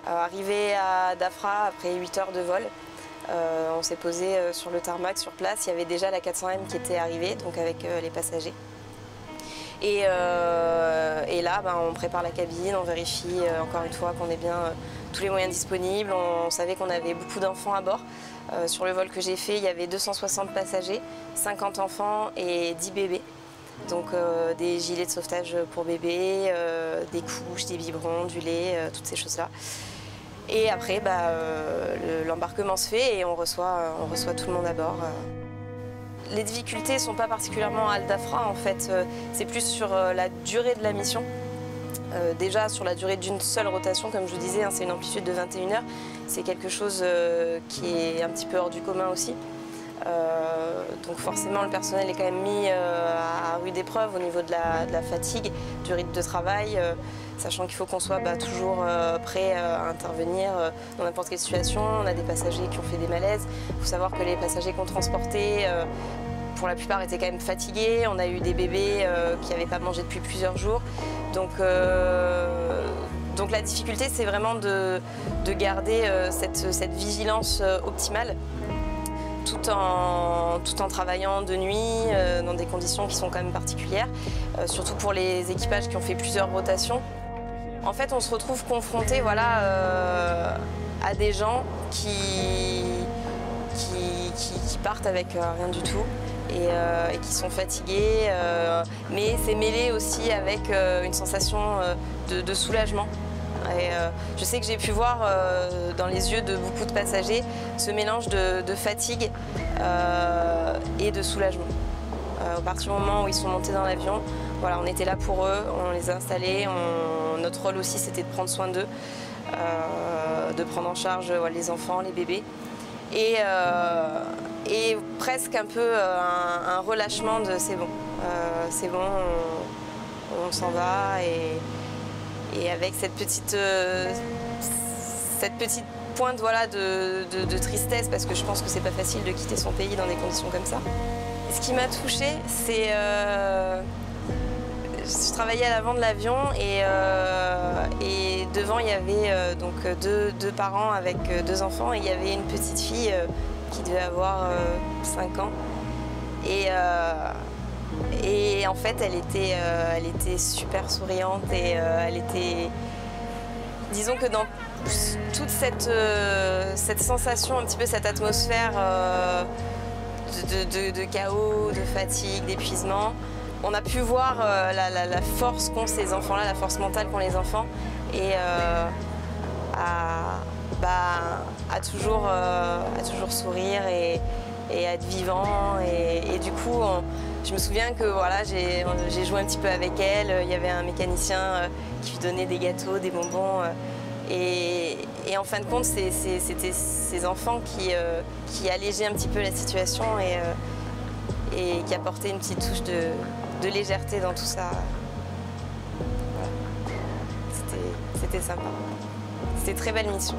Arrivé à Dafra après 8 heures de vol, on s'est posé sur le tarmac sur place. Il y avait déjà la 400M qui était arrivée, donc avec les passagers. Et là, on prépare la cabine, on vérifie encore une fois qu'on ait bien tous les moyens disponibles. On savait qu'on avait beaucoup d'enfants à bord. Sur le vol que j'ai fait, il y avait 260 passagers, 50 enfants et 10 bébés. Donc des gilets de sauvetage pour bébés, des couches, des biberons, du lait, toutes ces choses-là. Et après, l'embarquement se fait et on reçoit tout le monde à bord. Les difficultés ne sont pas particulièrement à Al Dafra, en fait, c'est plus sur la durée de la mission. Déjà sur la durée d'une seule rotation, comme je vous disais, c'est une amplitude de 21 heures. C'est quelque chose qui est un petit peu hors du commun aussi. Donc forcément le personnel est quand même mis à rude épreuve au niveau de la fatigue, du rythme de travail, sachant qu'il faut qu'on soit toujours prêt à intervenir dans n'importe quelle situation. On a des passagers qui ont fait des malaises. Il faut savoir que les passagers qu'on transportait, pour la plupart étaient quand même fatigués. On a eu des bébés qui n'avaient pas mangé depuis plusieurs jours. Donc la difficulté, c'est vraiment de garder cette vigilance optimale, tout en travaillant de nuit, dans des conditions qui sont quand même particulières, surtout pour les équipages qui ont fait plusieurs rotations. En fait, on se retrouve confronté à des gens qui partent avec rien du tout et qui sont fatigués, mais c'est mêlé aussi avec une sensation de soulagement. Et je sais que j'ai pu voir dans les yeux de beaucoup de passagers ce mélange de fatigue et de soulagement. À partir du moment où ils sont montés dans l'avion, voilà, on était là pour eux, on les a installés. Notre rôle aussi, c'était de prendre soin d'eux, de prendre en charge les enfants, les bébés. Et presque un peu un relâchement de c'est bon, on s'en va. Et avec cette petite pointe de tristesse, parce que je pense que c'est pas facile de quitter son pays dans des conditions comme ça. Ce qui m'a touchée, c'est je travaillais à l'avant de l'avion et devant il y avait donc deux parents avec deux enfants et il y avait une petite fille qui devait avoir 5 ans. Et en fait, elle était super souriante et elle était... Disons que dans toute cette sensation, un petit peu cette atmosphère de chaos, de fatigue, d'épuisement, on a pu voir la force qu'ont ces enfants-là, la force mentale qu'ont les enfants et à toujours sourire et à être vivant. Et du coup, je me souviens que voilà, j'ai joué un petit peu avec elle. Il y avait un mécanicien qui lui donnait des gâteaux, des bonbons. Et en fin de compte, c'était ces enfants qui allégeaient un petit peu la situation et qui apportaient une petite touche de légèreté dans tout ça. Voilà. C'était sympa. C'était une très belle mission.